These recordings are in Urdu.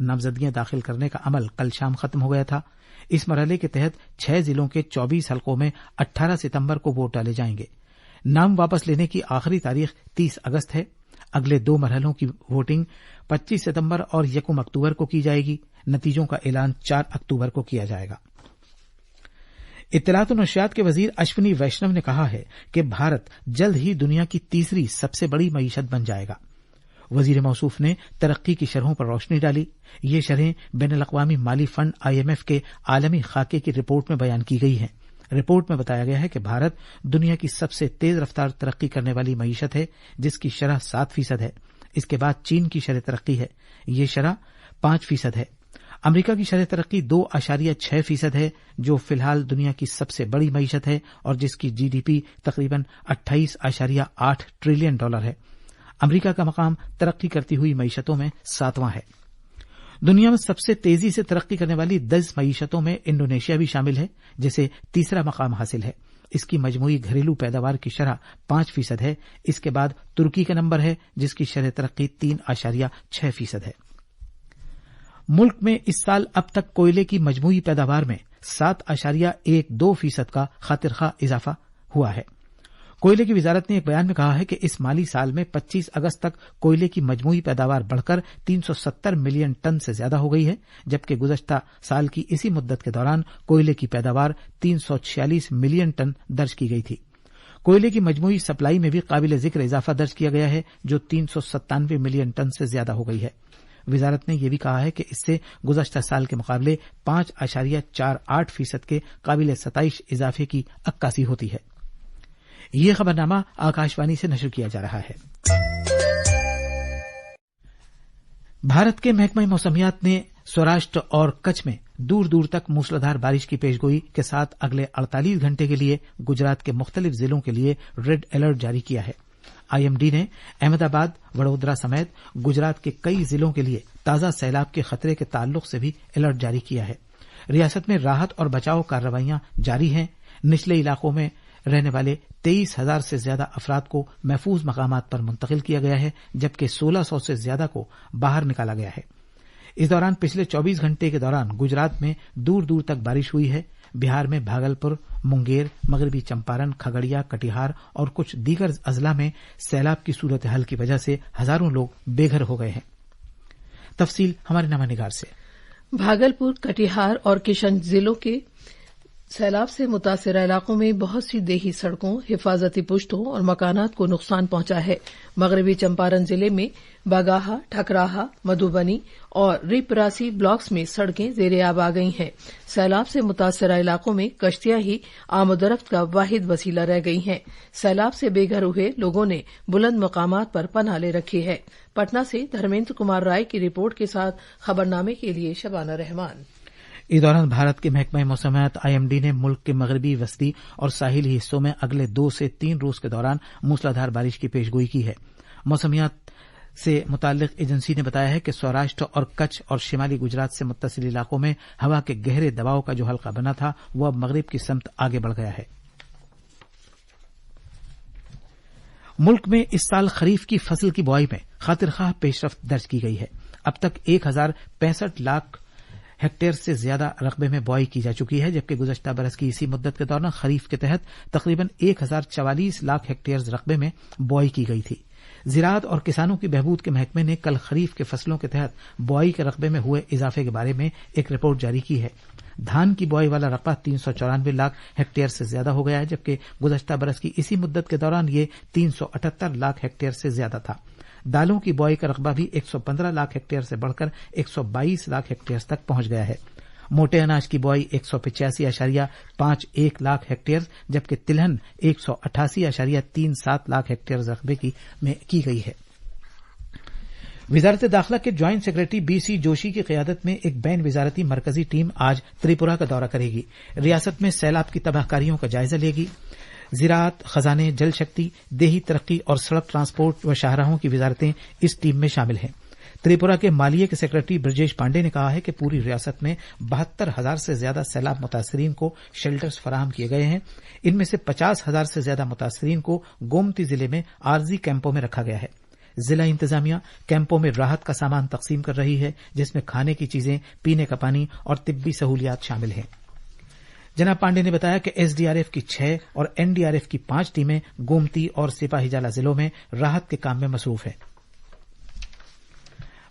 نامزدگیاں داخل کرنے کا عمل کل شام ختم ہو گیا تھا۔ اس مرحلے کے تحت 6 ضلعوں کے 24 حلقوں میں 18 ستمبر کو ووٹ ڈالے جائیں گے۔ نام واپس لینے کی آخری تاریخ 30 اگست ہے۔ اگلے 2 مرحلوں کی ووٹنگ 25 ستمبر اور 1 اکتوبر کو کی جائے گی۔ نتیجوں کا اعلان 4 اکتوبر کو کیا جائے گا۔ اطلاعات و نشریات کے وزیر اشونی ویشنو نے کہا ہے کہ بھارت جلد ہی دنیا کی تیسری سب سے بڑی معیشت بن جائے گا۔ وزیر موصوف نے ترقی کی شرحوں پر روشنی ڈالی۔ یہ شرحیں بین الاقوامی مالی فنڈ IMF کے عالمی خاکے کی رپورٹ میں بیان کی گئی ہیں۔ رپورٹ میں بتایا گیا ہے کہ بھارت دنیا کی سب سے تیز رفتار ترقی کرنے والی معیشت ہے، جس کی شرح 7% ہے۔ اس کے بعد چین کی شرح ترقی ہے، یہ شرح 5% ہے۔ امریکہ کی شرح ترقی 2.6% ہے، جو فی الحال دنیا کی سب سے بڑی معیشت ہے اور جس کی GDP تقریباً $28.8 ٹریلین ہے۔ امریکہ کا مقام ترقی کرتی ہوئی معیشتوں میں 7واں ہے۔ دنیا میں سب سے تیزی سے ترقی کرنے والی 10 معیشتوں میں انڈونیشیا بھی شامل ہے، جسے تیسرا مقام حاصل ہے۔ اس کی مجموعی گھریلو پیداوار کی شرح 5% ہے۔ اس کے بعد ترکی کا نمبر ہے، جس کی شرح ترقی 3.6% ہے۔ ملک میں اس سال اب تک کوئلے کی مجموعی پیداوار میں 7.12% کا خاطر خواہ اضافہ ہوا ہے۔ کوئلے کی وزارت نے ایک بیان میں کہا ہے کہ اس مالی سال میں 25 اگست تک کوئلے کی مجموعی پیداوار بڑھ کر 370 ملین ٹن سے زیادہ ہو گئی ہے، جبکہ گزشتہ سال کی اسی مدت کے دوران کوئلے کی پیداوار 346 ملین ٹن درج کی گئی تھی۔ کوئلے کی مجموعی سپلائی میں بھی قابل ذکر اضافہ درج کیا گیا ہے، جو 397 ملین ٹن سے زیادہ ہو گئی ہے۔ وزارت نے یہ بھی کہا ہے کہ اس سے گزشتہ سال کے مقابلے 5.48% کے قابل ستائش اضافے کی عکاسی ہوتی ہے۔ یہ خبرنامہ آکاشوانی سے نشر کیا جا رہا ہے۔ بھارت کے محکمہ موسمیات نے سوراشٹر اور کچھ میں دور دور تک موسلادھار بارش کی پیشگوئی کے ساتھ اگلے 48 گھنٹے کے لیے گجرات کے مختلف ضلعوں کے لیے ریڈ الرٹ جاری کیا ہے۔ IMD نے احمد آباد، وڈودرا سمیت گجرات کے کئی ضلعوں کے لیے تازہ سیلاب کے خطرے کے تعلق سے بھی الرٹ جاری کیا ہے۔ ریاست میں راحت اور بچاؤ کارروائیاں جاری ہیں۔ نچلے علاقوں میں رہنے والے 23,000 سے زیادہ افراد کو محفوظ مقامات پر منتقل کیا گیا ہے، جبکہ 1600 سے زیادہ کو باہر نکالا گیا ہے۔ اس دوران پچھلے 24 گھنٹے کے دوران گجرات میں دور دور تک بارش ہوئی ہے۔ بہار میں بھاگلپور، منگیر، مغربی چمپارن، کھگڑیا، کٹیہار اور کچھ دیگر اضلاع میں سیلاب کی صورتحال کی وجہ سے ہزاروں لوگ بے گھر ہو گئے ہیں۔ تفصیل ہمارے نامہ نگار سے۔ بھاگلپور، کٹیہار اور کشن ضلعوں کے سیلاب سے متاثرہ علاقوں میں بہت سی دیہی سڑکوں، حفاظتی پشتوں اور مکانات کو نقصان پہنچا ہے۔ مغربی چمپارن ضلع میں باگاہا، ٹھکراہا، مدھوبنی اور ریپراسی بلاکس میں سڑکیں زیر آب آ گئی ہیں۔ سیلاب سے متاثرہ علاقوں میں کشتیاں ہی آمد و رفت کا واحد وسیلہ رہ گئی ہیں۔ سیلاب سے بے گھر ہوئے لوگوں نے بلند مقامات پر پناہ لے رکھی ہے۔ پٹنہ سے دھرمیندر کمار رائے کی رپورٹ کے ساتھ خبرنامے کے لیے شبانہ رحمان۔ اس دوران بھارت کے محکمہ موسمیات IMD نے ملک کے مغربی، وسطی اور ساحلی حصوں میں اگلے 2 سے 3 روز کے دوران موسلادھار بارش کی پیشگوئی کی ہے۔ موسمیات سے متعلق ایجنسی نے بتایا ہے کہ سوراشٹر اور کچھ اور شمالی گجرات سے متصل علاقوں میں ہوا کے گہرے دباؤ کا جو حلقہ بنا تھا وہ اب مغرب کی سمت آگے بڑھ گیا ہے۔ ملک میں اس سال خریف کی فصل کی بوائی میں خاطر خواہ پیش رفت درج کی گئی ہے۔ اب تک 1,065 لاکھ ہیکٹیئر سے زیادہ رقبے میں بوائی کی جا چکی ہے، جبکہ گزشتہ برس کی اسی مدت کے دوران خریف کے تحت تقریباً 1,044 لاکھ ہیکٹیئر رقبے میں بوائی کی گئی تھی۔ زراعت اور کسانوں کی بہبود کے محکمے نے کل خریف کے فصلوں کے تحت بوائی کے رقبے میں ہوئے اضافے کے بارے میں ایک رپورٹ جاری کی ہے۔ دھان کی بوائی والا رقبہ 394 لاکھ ہیکٹیئر سے زیادہ ہو گیا ہے، جبکہ گزشتہ برس کی اسی مدت کے دوران یہ 378 لاکھ ہیکٹیئر سے زیادہ تھا۔ دالوں کی بوائی کا رقبہ بھی 115 لاکھ ہیکٹیئر سے بڑھ کر 122 لاکھ ہیکٹیئر تک پہنچ گیا ہے۔ موٹے اناج کی بوائی 185.51 لاکھ ہیکٹیئر جبکہ تلہن 188.37 لاکھ ہیکٹیئر رقبے میں کی گئی ہے۔ وزارت داخلہ کے جوائنٹ سیکرٹری BC جوشی کی قیادت میں ایک بین وزارتی مرکزی ٹیم آج تریپورہ کا دورہ کرے گی۔ ریاست میں سیلاب کی تباہ کاریوں کا جائزہ لے گی۔ زراعت، خزانے، جل شکتی، دیہی ترقی اور سڑک ٹرانسپورٹ و شاہراہوں کی وزارتیں اس ٹیم میں شامل ہیں۔ تریپورہ کے مالیے کے سیکرٹری برجیش پانڈے نے کہا ہے کہ پوری ریاست میں 72,000 سے زیادہ سیلاب متاثرین کو شیلٹرز فراہم کیے گئے ہیں۔ ان میں سے 50,000 سے زیادہ متاثرین کو گومتی ضلع میں عارضی کیمپوں میں رکھا گیا ہے۔ ضلع انتظامیہ کیمپوں میں راحت کا سامان تقسیم کر رہی ہے، جس میں کھانے کی چیزیں، پینے کا پانی اور طبی سہولیات شامل ہیں۔ جناب پانڈے نے بتایا کہ ایس ڈی آر ایف کی 6 اور این ڈی آر ایف کی 5 ٹیمیں گومتی اور سپاہی جالہ ضلعوں میں راحت کے کام میں مصروف ہیں۔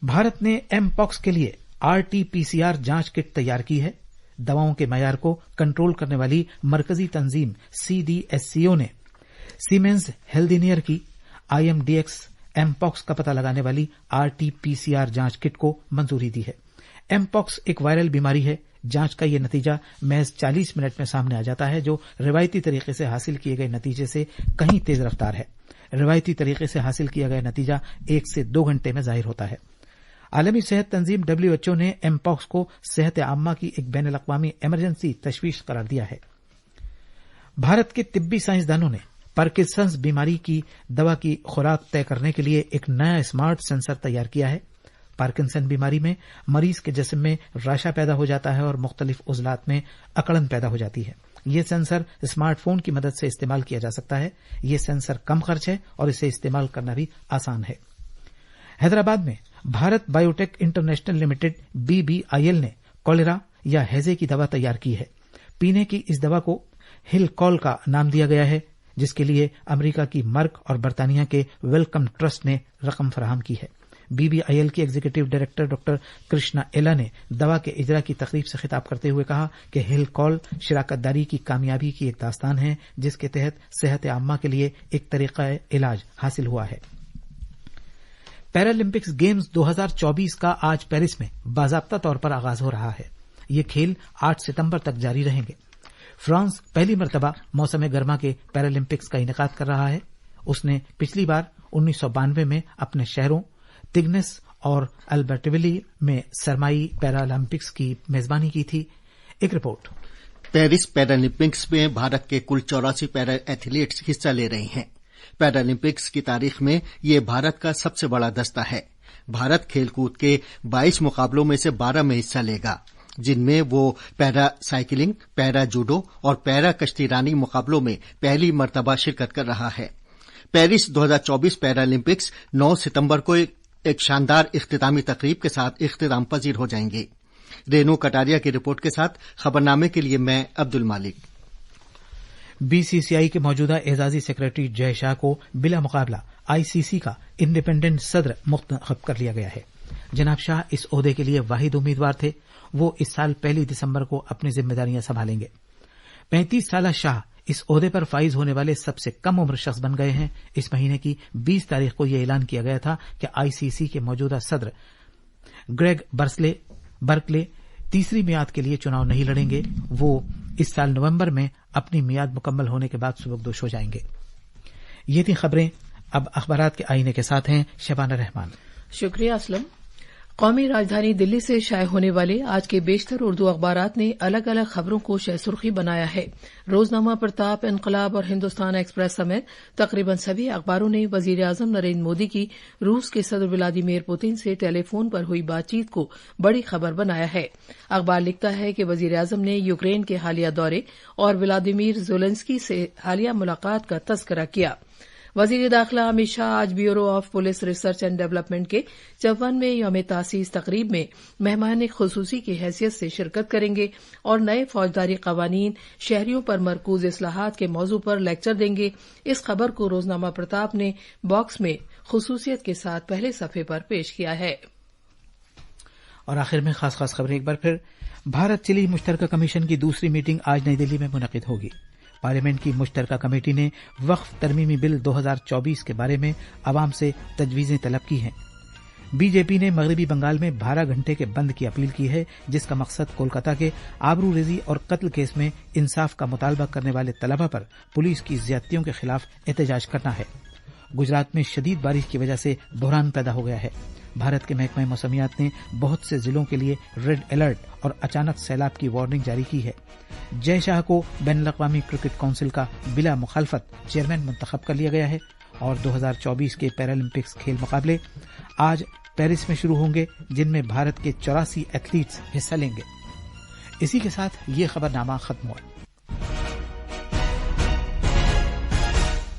بھارت نے ایم پاکس کے لیے R T P C R جانچ کٹ تیار کی ہے۔ دواؤں کے معیار کو کنٹرول کرنے والی مرکزی تنظیم سی ڈی ایس سی او نے سیمنز ہیلدینئر کی I M D X mpox کا پتہ لگانے والی R T P C R جانچ کٹ کو منظوری دی ہے۔ ایم پاکس ایک وائرل بیماری ہے۔ جانچ کا یہ نتیجہ محض 40 منٹ میں سامنے آ جاتا ہے، جو روایتی طریقے سے حاصل کیے گئے نتیجے سے کہیں تیز رفتار ہے۔ روایتی طریقے سے حاصل کیا گیا نتیجہ 1 سے 2 گھنٹے میں ظاہر ہوتا ہے۔ عالمی صحت تنظیم WHO نے ایم پاکس کو صحت عامہ کی ایک بین الاقوامی ایمرجنسی تشویش قرار دیا ہے۔ بھارت کے طبی سائنسدانوں نے پارکنسنز بیماری کی دوا کی خوراک طے کرنے کے لیے ایک نیا اسمارٹ سینسر تیار کیا ہے۔ پارکنسن بیماری میں مریض کے جسم میں راشا پیدا ہو جاتا ہے اور مختلف عضلات میں اکڑن پیدا ہو جاتی ہے۔ یہ سینسر اسمارٹ فون کی مدد سے استعمال کیا جا سکتا ہے۔ یہ سینسر کم خرچ ہے اور اسے استعمال کرنا بھی آسان ہے۔ حیدرآباد میں بھارت بایو ٹیک انٹرنیشنل لمیٹڈ BBIL نے کولرا یا ہیزے کی دوا تیار کی ہے۔ پینے کی اس دوا کو ہل-کول کا نام دیا گیا ہے، جس کے لیے امریکہ کی مرک اور برطانیہ کے ویلکم ٹرسٹ نے رقم فراہم کی ہے۔ BBIL کی ایگزیکٹو ڈائریکٹر ڈاکٹر کرشنا ایلا نے دوا کے اجرا کی تقریب سے خطاب کرتے ہوئے کہا کہ ہل-کول شراکت داری کی کامیابی کی ایک داستان ہے، جس کے تحت صحت عامہ کے لیے ایک طریقہ علاج حاصل ہوا ہے۔ پیرالمپکس گیمز 2024 کا آج پیرس میں باضابطہ طور پر آغاز ہو رہا ہے۔ یہ کھیل 8 ستمبر تک جاری رہیں گے۔ فرانس پہلی مرتبہ موسم گرما کے پیرالمپکس کا انعقاد کر رہا ہے۔ اس نے پچھلی بار 1992 میں اپنے شہروں تگنس اور البرٹویلی میں سرمائی پیرالمپکس کی میزبانی کی تھی۔ ایک رپورٹ۔ پیرس پیرالمپکس میں بھارت کے کل 84 پیرا ایتھلیٹس حصہ لے رہے ہیں۔ پیرالمپکس کی تاریخ میں یہ بھارت کا سب سے بڑا دستہ ہے۔ بھارت کھیل کود کے 22 مقابلوں میں سے 12 میں حصہ لے گا، جن میں وہ پیرا سائیکلنگ، پیرا جوڈو اور پیرا کشتی رانی مقابلوں میں پہلی مرتبہ شرکت کر رہا ہے۔ پیرس 2024 پیرالمپکس 9 ستمبر کو ایک شاندار اختتامی تقریب کے ساتھ اختتام پذیر ہو جائیں گے۔ رینو کٹاریا کی رپورٹ کے ساتھ خبرنامے کے لیے میں عبد المالک۔ BCCI کے موجودہ اعزازی سیکریٹری جے شاہ کو بلا مقابلہ ICC کا انڈیپینڈنٹ صدر منتخب کر لیا گیا ہے۔ جناب شاہ اس عہدے کے لیے واحد امیدوار تھے۔ وہ اس سال 1 دسمبر کو اپنی ذمہ داریاں سنبھالیں گے۔ 35 سالہ شاہ اس عہدے پر فائز ہونے والے سب سے کم عمر شخص بن گئے ہیں۔ اس مہینے کی 20 تاریخ کو یہ اعلان کیا گیا تھا کہ ICC کے موجودہ صدر گریگ برکلے تیسری میعاد کے لیے چناؤ نہیں لڑیں گے۔ وہ اس سال نومبر میں اپنی میعاد مکمل ہونے کے بعد سبکدوش ہو جائیں گے۔ یہ تھی خبریں۔ اب اخبارات کے آئینے کے ساتھ ہیں شبانہ رحمان۔ شکریہ اسلم۔ قومی راجدھانی دلی سے شائع ہونے والے آج کے بیشتر اردو اخبارات نے الگ الگ خبروں کو شہ سرخی بنایا ہے۔ روزنامہ پرتاپ، انقلاب اور ہندوستان ایکسپریس سمیت تقریباً سبھی اخباروں نے وزیر اعظم نریندر مودی کی روس کے صدر ولادیمیر پوتن سے ٹیلی فون پر ہوئی بات چیت کو بڑی خبر بنایا ہے۔ اخبار لکھتا ہے کہ وزیر اعظم نے یوکرین کے حالیہ دورے اور ولادیمیر زیلنسکی سے حالیہ ملاقات کا تذکرہ کیا۔ وزیر داخلہ امت شاہ آج bureau of police research and development کے 54ویں یوم تاسیس تقریب میں مہمان خصوصی کی حیثیت سے شرکت کریں گے اور نئے فوجداری قوانین، شہریوں پر مرکوز اصلاحات کے موضوع پر لیکچر دیں گے۔ اس خبر کو روزنامہ پرتاپ نے باکس میں خصوصیت کے ساتھ پہلے صفحے پر پیش کیا ہے۔ اور آخر میں خاص خبریں ایک بار پھر۔ بھارت چلی مشترکہ کمیشن کی دوسری میٹنگ آج نئی دلی میں منعقد ہوگی۔ پارلیمنٹ کی مشترکہ کمیٹی نے وقف ترمیمی بل 2024 کے بارے میں عوام سے تجویزیں طلب کی ہیں۔ BJP نے مغربی بنگال میں 12 گھنٹے کے بند کی اپیل کی ہے، جس کا مقصد کولکاتہ کے آبروریزی اور قتل کیس میں انصاف کا مطالبہ کرنے والے طلبہ پر پولیس کی زیادتیوں کے خلاف احتجاج کرنا ہے۔ گجرات میں شدید بارش کی وجہ سے بحران پیدا ہو گیا ہے۔ بھارت کے محکمہ موسمیات نے بہت سے ضلعوں کے لیے ریڈ الرٹ اور اچانک سیلاب کی وارننگ جاری کی ہے۔ جے شاہ کو بین الاقوامی کرکٹ کونسل کا بلا مخالفت چیئرمین منتخب کر لیا گیا ہے۔ اور 2024 کے پیرالمپکس کھیل مقابلے آج پیرس میں شروع ہوں گے، جن میں بھارت کے 84 ایتھلیٹس حصہ لیں گے۔ اسی کے ساتھ یہ خبرنامہ ختم ہوا۔